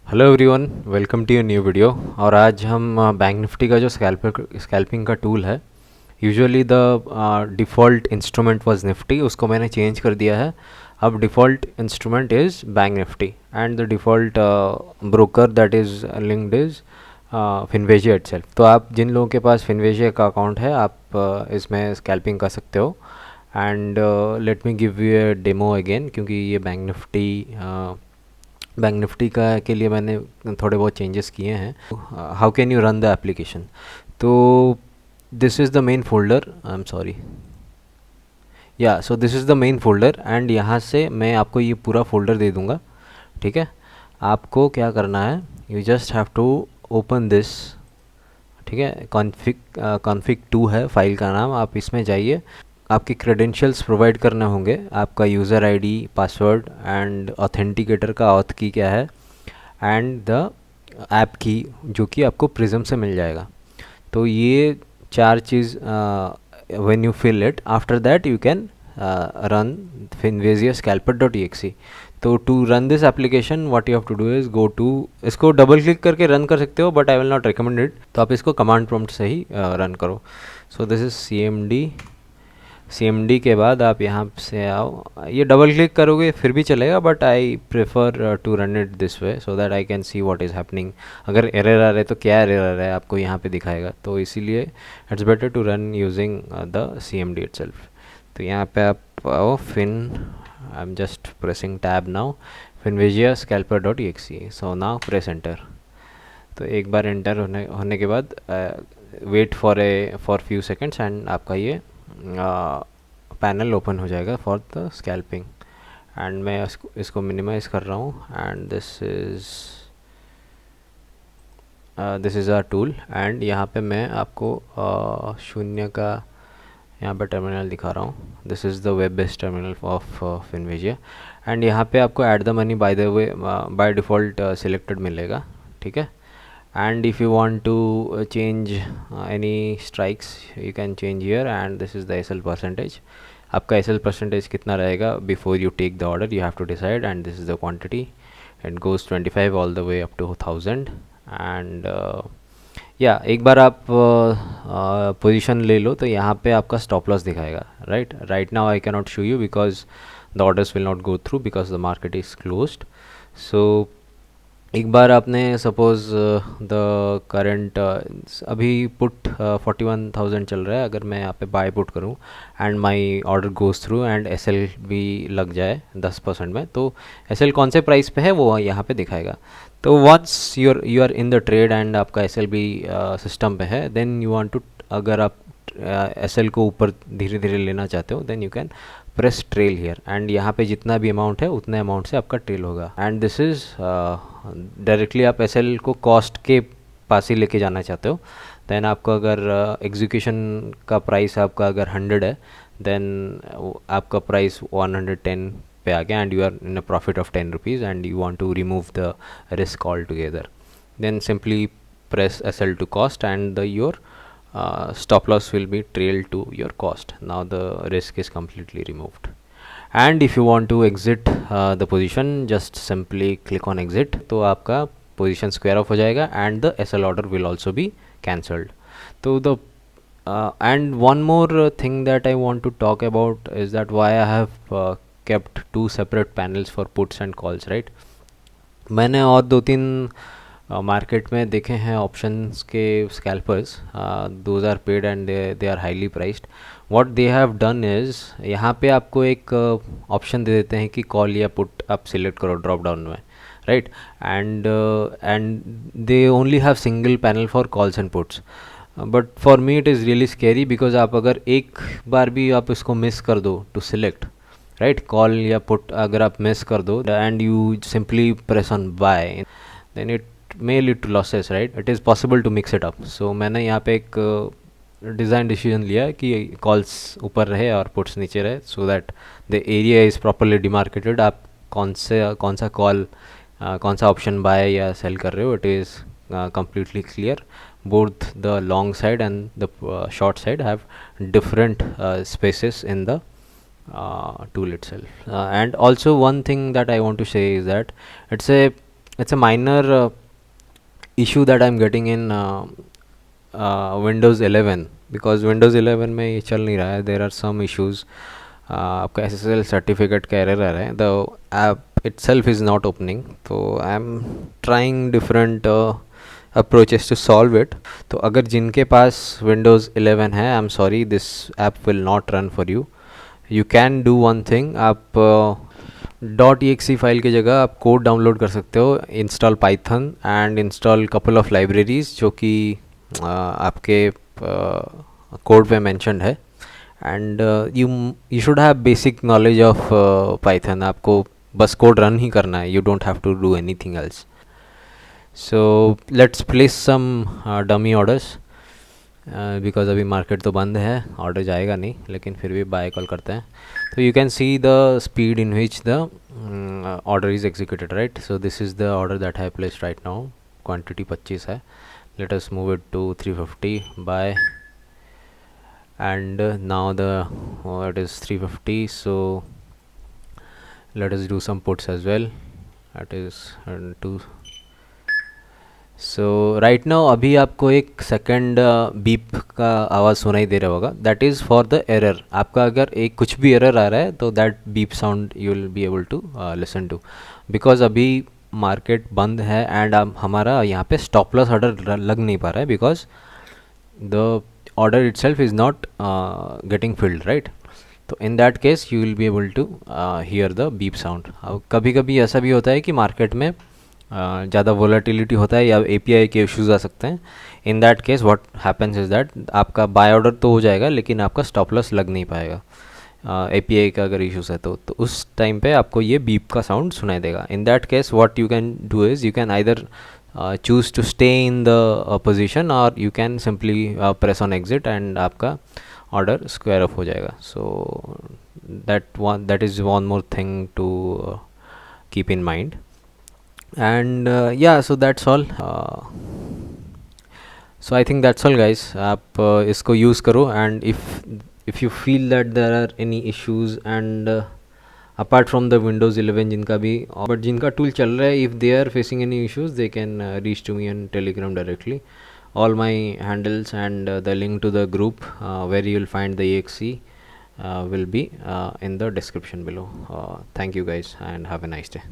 Hello everyone, welcome to your new video. और आज हम बैंक निफ्टी का जो स्कैल्पिंग का टूल है, usually the default instrument was Nifty, उसको मैंने चेंज कर दिया है। अब default instrument is bank Nifty and the default broker that is linked is Finvasia itself. तो आप जिन लोगों के पास फिनवेजिया का अकाउंट है, आप इसमें स्कैल्पिंग कर सकते हो। And let me give U a demo again, क्योंकि ये बैंक निफ्टी का के लिए मैंने थोड़े बहुत चेंजेस किए हैं। How can you run the application? तो this is the main folder, I am sorry, या so this is the main folder and यहाँ से मैं आपको ये पूरा फोल्डर दे दूँगा। ठीक है, आपको क्या करना है, you just have to open this. ठीक है, कॉन्फिग 2 है फाइल का नाम, आप इसमें जाइए। आपके क्रेडेंशियल्स प्रोवाइड करने होंगे, आपका user ID, password and authenticator का ऑथ की क्या है, एंड द ऐप की जो कि आपको प्रिज्म से मिल जाएगा। तो ये चार चीज़ when you fill it, after that you can run finvezia scalper.exe। तो to run this application what you have to do is go to, इसको डबल क्लिक करके रन कर सकते हो, but I will not recommend it. तो आप इसको command prompt से ही रन करो। सो दिस इज़ CMD के बाद आप यहाँ से आओ, ये डबल क्लिक करोगे फिर भी चलेगा, but I prefer to run it this way so that I can see what is happening. अगर एरर आ रहा है तो क्या एरर आ रहा है आपको यहाँ पे दिखाएगा, तो इसीलिए it's better to run using the CMD itself. तो यहाँ पे आप आओ, I am just pressing tab now, finvezia scalper.exe। So now press enter. तो एक बार एंटर होने के बाद wait for few seconds and आपका ये पैनल ओपन हो जाएगा फॉर द स्कैल्पिंग। एंड मैं इसको मिनिमाइज कर रहा हूँ and this is our tool. And यहाँ पे मैं आपको शून्य का यहाँ पे टर्मिनल दिखा रहा हूँ। This is the web based terminal of Finvasia. And यहाँ पे आपको add the money by the way by default selected मिलेगा। ठीक है, and if you want to change any strikes, you can change here, and this is the SL percentage। आपका SL percentage कितना रहेगा before you take the order, you have to decide, and this is the quantity। it goes 25 all the way up to 1000। and या एक बार आप position ले लो तो यहाँ पे आपका स्टॉप लॉस दिखाएगा। Right now I cannot show you because the orders will not go through because the market is closed. So एक बार आपने सपोज़ द करंट अभी पुट 41,000 चल रहा है, अगर मैं यहाँ पे बाय पुट करूँ and my order goes through and SL भी लग जाए 10% में, तो SL कौन से प्राइस पे है वो यहाँ पे दिखाएगा। तो once you are in the trade and आपका SL भी सिस्टम पे है, देन यू वांट टू, अगर आप SL को ऊपर धीरे धीरे लेना चाहते हो, then you can press trail here and यहाँ पे जितना भी अमाउंट है उतने अमाउंट से आपका ट्रेल होगा। एंड दिस इज़ डायरेक्टली आप SL को कॉस्ट के पास ही लेके जाना चाहते हो, देन आपको अगर एग्जीक्यूशन का प्राइस आपका अगर 100 है, देन आपका प्राइस 110 पे आ गया and you are in a profit of 10 rupees and you want to remove the risk all together, then simply press SL to cost and your stop loss will be trailed to your cost. Now the risk is completely removed. And if you want to exit the position, just simply click on exit, तो आपका position square off हो जाएगा and the SL order will also be cancelled. तो the and one more thing that I want to talk about is that why I have kept two separate panels for puts and calls, right? मैंने और दो तीन market में देखे हैं options के scalpers, those are paid and they are highly priced. What they have done is, यहाँ पे आपको एक ऑप्शन दे देते हैं कि कॉल या पुट आप सिलेक्ट करो ड्रॉप डाउन में, right? And they only have single panel for calls and puts, but for me it is really scary because आप अगर एक बार भी आप इसको मिस कर दो टू सिलेक्ट, राइट, कॉल या पुट अगर आप मिस कर दो and you simply press on buy, then it may lead to losses, right? It is possible to mix it up. So मैंने यहाँ पे एक डिज़ाइन डिसीजन लिया कि कॉल्स ऊपर रहे और पुट्स नीचे रहे, so that the area is properly demarcated. आप कौन सा कॉल कौन सा ऑप्शन बाय या सेल कर रहे हो, it is completely clear. Both the long side and the short side have different spaces in the tool itself. And also one thing that I want to say is that it's a it's a minor issue that I'm getting in Windows 11, because Windows 11 में ये चल नहीं रहा है. There are some issues. आपका SSL certificate का error आ रहा है. The app itself is not opening. तो I am trying different approaches to solve it. तो अगर जिनके पास Windows 11 है, I am sorry, this app will not run for you. You can do one thing. आप .exe फाइल की जगह आप कोड डाउनलोड कर सकते हो, install Python and install couple of libraries जो कि आपके कोड पे मेंशन्ड है. And you should have basic knowledge of Python. आपको बस कोड रन ही करना है. You don't have to do anything else. So let's place some dummy orders, because अभी मार्केट तो बंद है, ऑर्डर जाएगा नहीं, लेकिन फिर भी बाय कॉल करते हैं. तो you can see the speed in which the order is executed, right. So this is the order that I placed right now. Quantity 25 है. Let us move it to 350 buy, and now it is 350. So let us do some puts as well. That is 2. So right now अभी आपको एक second beep का आवाज़ सुनाई दे रहा होगा. That is for the error. आपका अगर एक कुछ भी एरर आ रहा है तो that beep sound you will be able to listen to, because अभी मार्केट बंद है एंड हमारा यहाँ पे स्टॉप लॉस ऑर्डर लग नहीं पा रहा है, because the order itself is not getting filled, right. तो in that case you will be able to hear the beep sound. कभी कभी ऐसा भी होता है कि मार्केट में ज़्यादा वोलेटिलिटी होता है या API के इश्यूज़ आ सकते हैं. इन that case what happens is that आपका बाय ऑर्डर तो हो जाएगा, लेकिन आपका स्टॉप लॉस लग नहीं पाएगा. API का अगर इश्यूज़ है तो उस टाइम पे आपको ये बीप का साउंड सुनाई देगा. In that case what you can do is you can either choose to stay in the position, और you can simply press on exit and आपका ऑर्डर स्क्वायर ऑफ हो जाएगा. So that is one more thing to keep in mind. And yeah, so that's all. So I think that's all, guys. आप इसको use करो, and if you feel that there are any issues and apart from the Windows 11 जिनका भी, but जिनका tool चल रहा है, if they are facing any issues they can reach to me on Telegram directly. All my handles and the link to the group where you will find the exe will be in the description below. Thank you guys and have a nice day.